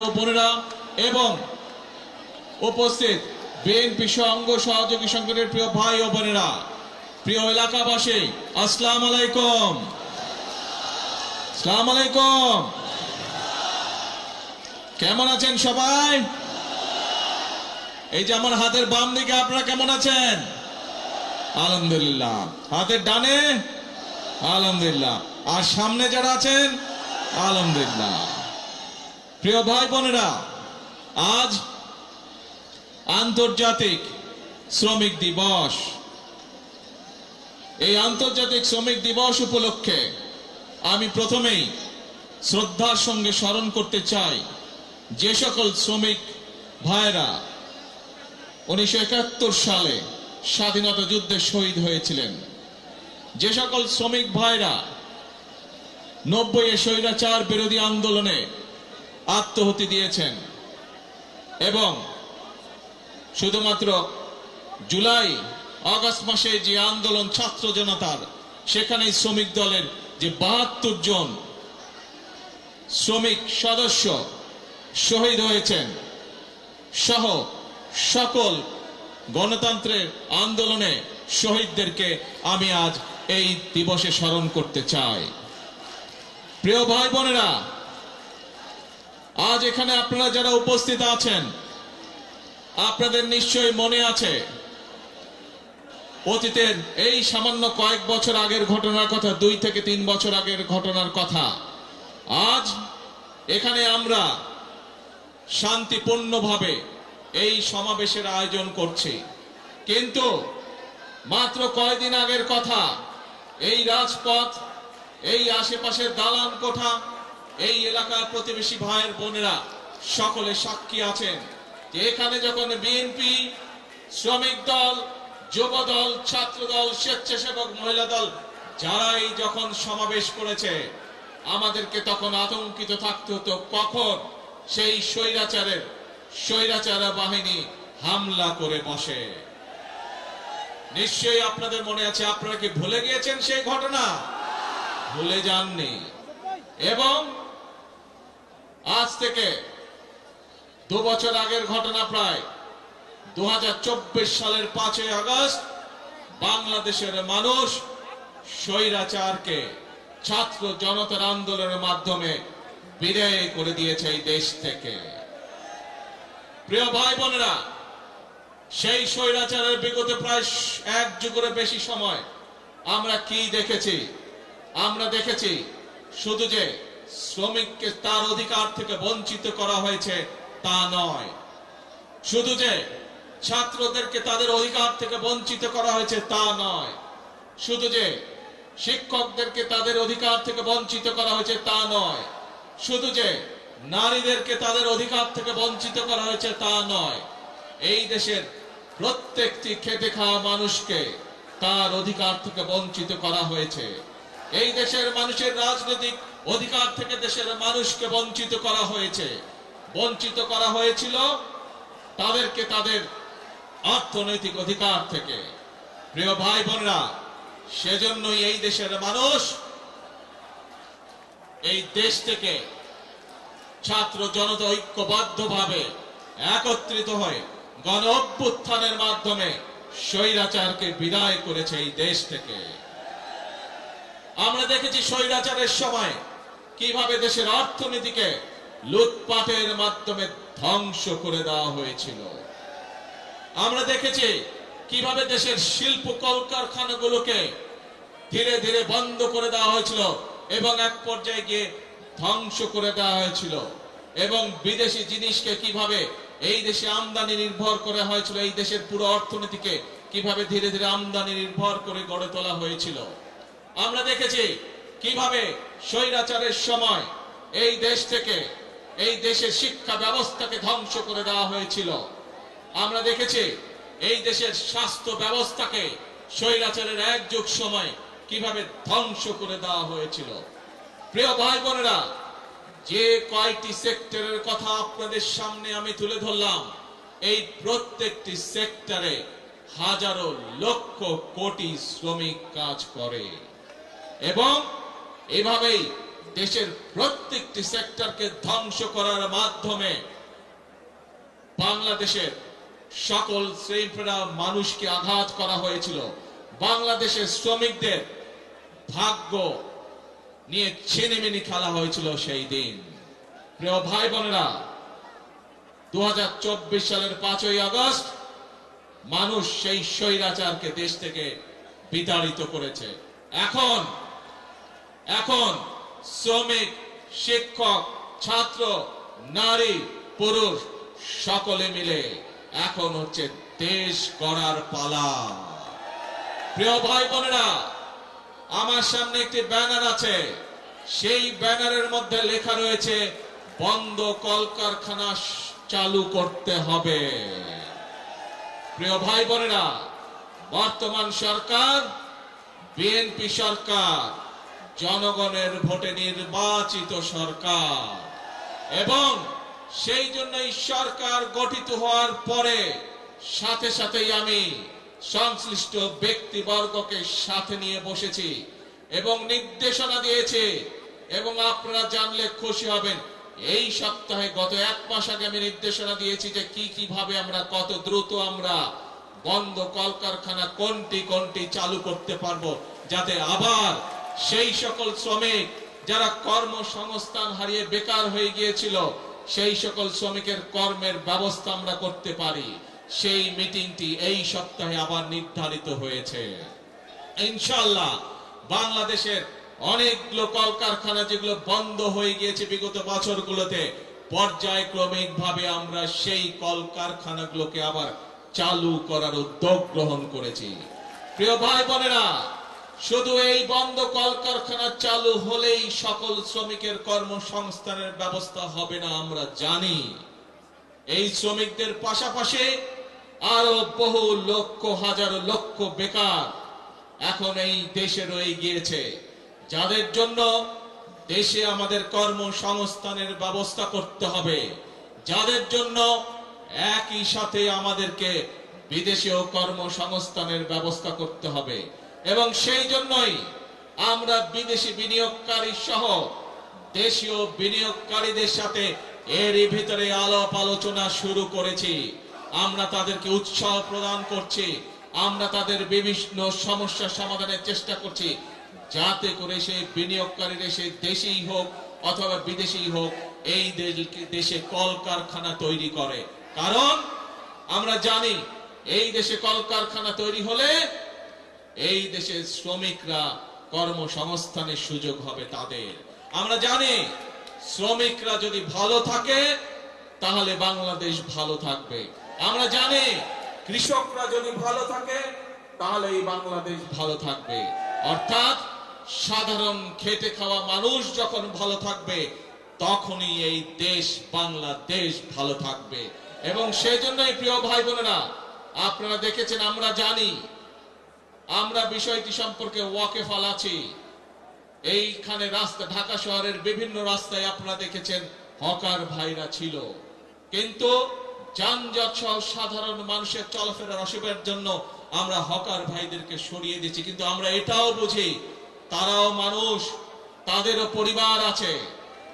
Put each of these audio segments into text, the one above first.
বোনেরা এবং উপস্থিত বিএনপি অঙ্গ সহযোগী সংগঠনের প্রিয় ভাই ও বোনেরা, প্রিয় এলাকাবাসী, আসসালামু আলাইকুম। আসসালামু আলাইকুম। কেমন আছেন সবাই? এই যে আমার হাতের বাম দিকে আপনারা কেমন আছেন? আলহামদুলিল্লাহ। হাতের ডানে আলহামদুলিল্লাহ, আর সামনে যারা আছেন আলহামদুলিল্লাহ। প্রিয় ভাই বোনেরা, আজ আন্তর্জাতিক শ্রমিক দিবস। এই আন্তর্জাতিক শ্রমিক দিবস উপলক্ষে আমি প্রথমেই শ্রদ্ধার সঙ্গে স্মরণ করতে চাই যে সকল শ্রমিক ভাইরা 1971 সালে স্বাধীনতা যুদ্ধে শহীদ হয়েছিলেন, যে সকল শ্রমিক ভাইরা 90-এ স্বৈরাচার বিরোধী আন্দোলনে আত্মহতি দিয়েছেন এবং শুধুমাত্র জুলাই আগস্ট মাসে যে আন্দোলন ছাত্র জনতার, সেখানে শ্রমিক দলের যে 72 জন শ্রমিক সদস্য শহীদ হয়েছেন সহ সকল গণতন্ত্রের আন্দোলনে শহীদদেরকে আমি আজ এই দিবসে স্মরণ করতে চাই। প্রিয় ভাই বোনেরা, আজ এখানে আপনারা যারা উপস্থিত আছেন, আপনাদের নিশ্চয়ই মনে আছে অতীতের এই সামান্য কয়েক বছর আগের ঘটনার কথা, 2 থেকে 3 বছর আগের ঘটনার কথা। আজ এখানে আমরা শান্তিপূর্ণভাবে এই সমাবেশের আয়োজন করছি, কিন্তু মাত্র কয়েকদিন আগের কথা, এই রাজপথ, এই আশেপাশের দালান কোঠা, এই এলাকার প্রতিবেশী ভাইয়ের বোনেরা সকলে সাক্ষী আছেন যে এখানে যখন বিএনপি, শ্রমিক দল, যুব দল, ছাত্র দল, স্বেচ্ছাসেবক মহিলা দল যারাই যখন সমাবেশ করেছে, আমাদেরকে তখন আতঙ্কিত থাকতে হতো কখন সেই স্বৈরাচার বাহিনী হামলা করে বসে। নিশ্চয়ই আপনাদের মনে আছে। আপনারা কি ভুলে গিয়েছেন সেই ঘটনা? ভুলে যাননি। এবং আজ থেকে 2 বছর আগের ঘটনা, প্রায় 2024 সালের 5ই আগস্ট বাংলাদেশের মানুষ স্বৈরাচারকে ছাত্র জনতার আন্দোলনের মাধ্যমে বিদায় করে দিয়েছে এই দেশ থেকে। প্রিয় ভাই বোনেরা, সেই স্বৈরাচারের বিগত প্রায় 1 যুগের বেশি সময় আমরা কি দেখেছি? আমরা দেখেছি শুধু যে শ্রমিককে তার অধিকার থেকে বঞ্চিত করা হয়েছে তা নয়, শুধু যে ছাত্রদেরকে তাদের অধিকার থেকে বঞ্চিত করা হয়েছে তা নয়, শুধু যে শিক্ষকদেরকে তাদের অধিকার থেকে বঞ্চিত করা হয়েছে তা নয়, শুধু যে নারীদেরকে তাদের অধিকার থেকে বঞ্চিত করা হয়েছে তা নয়, এই দেশের প্রত্যেকটি খেটে খাওয়া মানুষকে তার অধিকার থেকে বঞ্চিত করা হয়েছে। এই দেশের মানুষের রাজনৈতিক অধিকার থেকে দেশের মানুষকে বঞ্চিত করা হয়েছে। বঞ্চিত করা হয়েছিল তাদেরকে তাদের অর্থনৈতিক অধিকার থেকে। প্রিয় ভাই বোনেরা, সেজন্যই এই দেশের মানুষ এই দেশ থেকে ছাত্র জনতা ঐক্যবদ্ধভাবে একত্রিত হয়ে গণ অভ্যুত্থানের মাধ্যমে স্বৈরাচারকে বিদায় করেছে এই দেশ থেকে। আমরা দেখেছি স্বৈরাচারের সময় কিভাবে দেশের অর্থনীতিকে লুটপাটের মাধ্যমে ধ্বংস করে দেওয়া হয়েছিল। আমরা দেখেছি কিভাবে দেশের শিল্প কলকারখানাগুলোকে ধীরে ধীরে বন্ধ করে দেওয়া হয়েছিল এবং এক পর্যায়ে গিয়ে ধ্বংস করে দেওয়া হয়েছিল, এবং বিদেশি জিনিসকে কিভাবে এই দেশে আমদানি নির্ভর করা হয়েছিল, এই দেশের পুরো অর্থনীতিকে কিভাবে ধীরে ধীরে আমদানি নির্ভর করে গড়ে তোলা হয়েছিল। আমরা দেখেছি কিভাবে স্বৈরাচারের সময় এই দেশ থেকে এই দেশের শিক্ষা ব্যবস্থাকে ধ্বংস করে দেওয়া হয়েছিল। আমরা দেখেছি এই দেশের স্বাস্থ্য ব্যবস্থাকে স্বৈরাচারের 1 যুগ সময় কিভাবে ধ্বংস করে দেওয়া হয়েছিল। প্রিয় ভাই বোনেরা, যে কয়টি সেক্টরের কথা আপনাদের সামনে আমি তুলে ধরলাম, এই প্রত্যেকটি সেক্টরে হাজারো লক্ষ কোটি শ্রমিক কাজ করে এবং এভাবেই দেশের প্রত্যেকটি সেক্টরকে ধ্বংস করার মাধ্যমে বাংলাদেশের সকল শ্রেণীরা মানুষকে আঘাত করা হয়েছিল। বাংলাদেশের শ্রমিকদের ভাগ্য নিয়ে ছিনিমিনি খেলা হয়েছিল সেই দিন। প্রিয় ভাই বোনেরা, 2024 সালের 5ই আগস্ট মানুষ সেই স্বৈরাচারকে দেশ থেকে বিতাড়িত করেছে। এখন শ্রমিক, শিক্ষক, ছাত্র, নারী, পুরুষ সকলে মিলে এখন হচ্ছে দেশ গড়ার পালা। প্রিয় ভাই বোনেরা, আমার সামনে একটি ব্যানার আছে, সেই ব্যানারের মধ্যে লেখা রয়েছে বন্ধ কলকারখানা চালু করতে হবে। প্রিয় ভাই বোনেরা, বর্তমান সরকার বিএনপি সরকার, জনগণের ভোটে নির্বাচিত সরকার, এবং সেই জন্যই সরকার গঠিত হওয়ার পরে সাথে সাথেই আমি সংশ্লিষ্ট ব্যক্তিবর্গকে সাথে নিয়ে বসেছি এবং নির্দেশনা দিয়েছি। এবং আপনারা জানলে খুশি হবেন, এই সপ্তাহে গত 1 মাস আগে আমি নির্দেশনা দিয়েছি যে কিভাবে আমরা কত দ্রুত আমরা বন্ধ কলকারখানা কোনটি চালু করতে পারবো, যাতে আবার সেই সকল শ্রমিক যারা কর্মসংস্থান হারিয়ে বেকার হয়ে গিয়েছিল সেই সকল শ্রমিকের কর্মের ব্যবস্থা আমরা করতে পারি। সেই মিটিংটি এই সপ্তাহে আবার নির্ধারিত হয়েছে। ইনশাআল্লাহ বাংলাদেশের অনেকগুলো কলকারখানা যেগুলো বন্ধ হয়ে গিয়েছে বিগত বছরগুলোতে, পর্যায়ক্রমিক ভাবে আমরা সেই কলকারখানাগুলোকে আবার চালু করার উদ্যোগ গ্রহণ করেছি। প্রিয় ভাই বোনেরা, শুধু এই বন্ধ কলকারখানা চালু হলেই সকল শ্রমিকের কর্মসংস্থানের ব্যবস্থা হবে না, আমরা জানি। এই শ্রমিকদের পাশাপাশি আরো বহু লক্ষ হাজার লক্ষ বেকার এখন এই দেশে রয়ে গিয়েছে, যাদের জন্য দেশে আমাদের কর্মসংস্থানের ব্যবস্থা করতে হবে, যাদের জন্য একই সাথে আমাদেরকে বিদেশেও কর্মসংস্থানের ব্যবস্থা করতে হবে। এবং সেই জন্যই আমরা বিদেশি বিনিয়োগকারী সহ দেশীয় বিনিয়োগকারীদের সাথে এরই ভিতরে আলাপ আলোচনা শুরু করেছি। আমরা তাদেরকে উৎসাহ প্রদান করছি, আমরা তাদের বিভিন্ন সমস্যা সমাধানের চেষ্টা করছি, যাতে করে সেই বিনিয়োগকারীরা সেই দেশেই হোক অথবা বিদেশেই হোক এই দেশে কলকারখানা তৈরি করে। কারণ আমরা জানি এই দেশে কলকারখানা তৈরি হলে এই দেশের শ্রমিকরা কর্মসংস্থানের সুযোগ হবে তাদের। আমরা জানি শ্রমিকরা যদি ভালো থাকে তাহলে বাংলাদেশ ভালো থাকবে। আমরা জানি কৃষকরা যদি ভালো থাকে তাহলে এই বাংলাদেশ ভালো থাকবে। অর্থাৎ সাধারণ খেটে খাওয়া মানুষ যখন ভালো থাকবে তখনই এই দেশ বাংলাদেশ ভালো থাকবে। এবং সেই জন্যই প্রিয় ভাই বোনেরা, আপনারা দেখেছেন, আমরা জানি, আমরা বিষয়টি সম্পর্কে ওয়াকিফাল আছি। এইখানে রাস্তা, ঢাকা শহরের বিভিন্ন রাস্তায় আপনারা দেখেছেন হকার ভাইরা ছিল, কিন্তু যানজট সহ সাধারণ মানুষের চলাফেরার অসুবিধার জন্য আমরা হকার ভাইদেরকে সরিয়ে দিচ্ছি। কিন্তু আমরা এটাও বুঝি তারাও মানুষ, তাদেরও পরিবার আছে,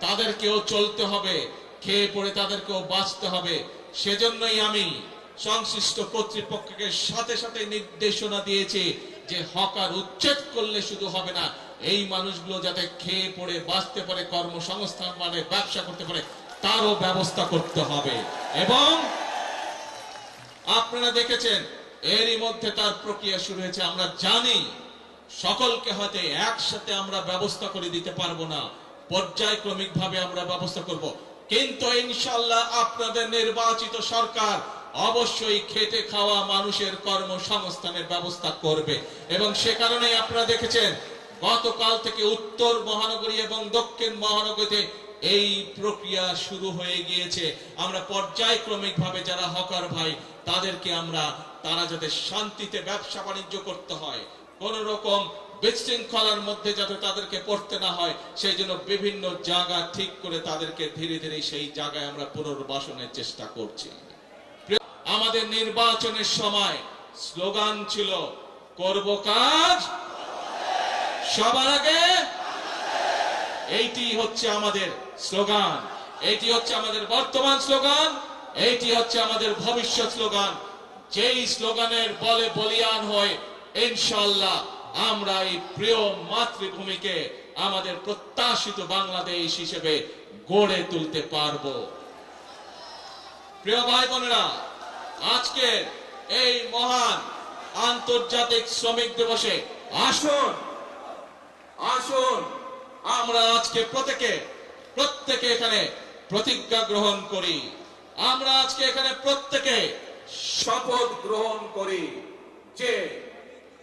তাদেরকেও চলতে হবে, খেয়ে পড়ে তাদেরকেও বাঁচতে হবে। সেজন্যই আমি সংশ্লিষ্ট কর্তৃপক্ষকে সাথে সাথে নির্দেশনা দিয়েছি যে হকার উচ্ছেদ করলে শুধু হবে না, এই মানুষগুলো যাতে খেয়ে পড়ে বাঁচতে পারে, কর্মসংস্থান মানে ব্যবসা করতে পারে, তারও ব্যবস্থা করতে হবে। এবং আপনারা দেখেছেন এরই মধ্যে তার প্রক্রিয়া শুরু হয়েছে। আমরা জানি সকলকে হয়তো একসাথে আমরা ব্যবস্থা করে দিতে পারবো না, পর্যায়ক্রমিক ভাবে আমরা ব্যবস্থা করব, কিন্তু ইনশাআল্লাহ আপনাদের নির্বাচিত সরকার অবশ্যই খেটে খাওয়া মানুষের কর্মসংস্থানের ব্যবস্থা করবে। এবং সে কারণেই আপনারা দেখেছেন গতকাল থেকে উত্তর মহানগরী এবং দক্ষিণ মহানগরীতে এই প্রক্রিয়া শুরু হয়ে গিয়েছে। আমরা পর্যায়ক্রমিক ভাবে যারা হকার ভাই তাদেরকে তারা যাতে শান্তিতে ব্যবসা বাণিজ্য করতে হয়, কোন রকম বিশৃঙ্খলার মধ্যে যাতে তাদেরকে পড়তে না হয়, সেই জন্য বিভিন্ন জায়গা ঠিক করে তাদেরকে ধীরে ধীরে সেই জায়গায় আমরা পুনর্বাসনের চেষ্টা করছি। আমাদের নির্বাচনের সময় স্লোগান ছিল, করব কাজ সবার আগে, এইটি হচ্ছে আমাদের স্লোগান, এইটি হচ্ছে আমাদের বর্তমান স্লোগান, এইটি হচ্ছে আমাদের ভবিষ্যৎ স্লোগান। যেই স্লোগানের বলে বলিয়ান হয় ইনশাআল্লাহ আমরা এই প্রিয় মাতৃভূমিকে আমাদের প্রত্যাশিত বাংলাদেশ হিসেবে গড়ে তুলতে পারবো। প্রিয় ভাই বোনেরা, আজকে এই মহান আন্তর্জাতিক শ্রমিক দিবসে আসুন আসুন আমরা আজকে প্রত্যেকে এখানে প্রতিজ্ঞা গ্রহণ করি। আমরা আজকে এখানে প্রত্যেকে শপথ গ্রহণ করি যে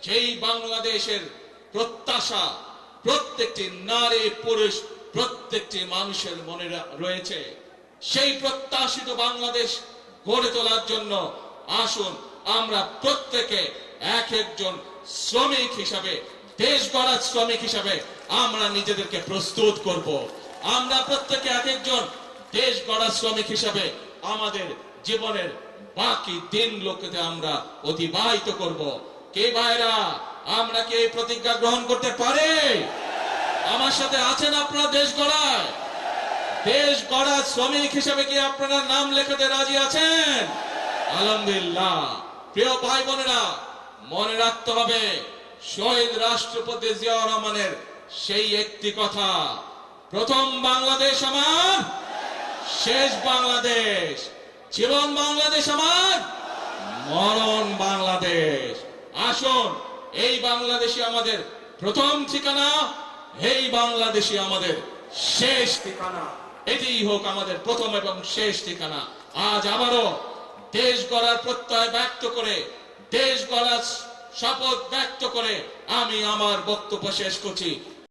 যেই বাংলাদেশের প্রত্যাশা প্রত্যেকটি নারী পুরুষ প্রত্যেকটি মানুষের মনে রয়েছে, সেই প্রত্যাশিত বাংলাদেশ গড়ে তোলার জন্য আসুন আমরা প্রত্যেকে এক একজন শ্রমিক হিসাবে, দেশ গড়ার শ্রমিক হিসাবে আমরা নিজেদেরকে প্রস্তুত করব। আমরা প্রত্যেকে এক একজন দেশ গড়ার শ্রমিক হিসাবে আমাদের জীবনের বাকি দিনগুলোকে আমরা অতিবাহিত করব। কে ভাইরা, আমরা কি এই প্রতিজ্ঞা গ্রহণ করতে পারি? আমার সাথে আছেন আপনারা? দেশ গড়ার শ্রমিক হিসেবে কি আপনারা নাম লেখাতে রাজি আছেন? আলহামদুলিল্লাহ। প্রিয় ভাই বোনেরা, মনে রাখতে হবে শহীদ রাষ্ট্রপতি জিয়াউর রহমানের সেই একটি কথা, প্রথম বাংলাদেশ আমার, শেষ বাংলাদেশ। জীবন বাংলাদেশ আমার, মরণ বাংলাদেশ। আসুন এই বাংলাদেশই আমাদের প্রথম ঠিকানা, এই বাংলাদেশই আমাদের শেষ ঠিকানা। এটি হোক আমাদের প্রথম এবং শেষ ঠিকানা। আজ আবারও দেশ গড়ার প্রত্যয় ব্যক্ত করে, দেশ গড়ার শপথ ব্যক্ত করে আমি আমার বক্তব্য শেষ করছি।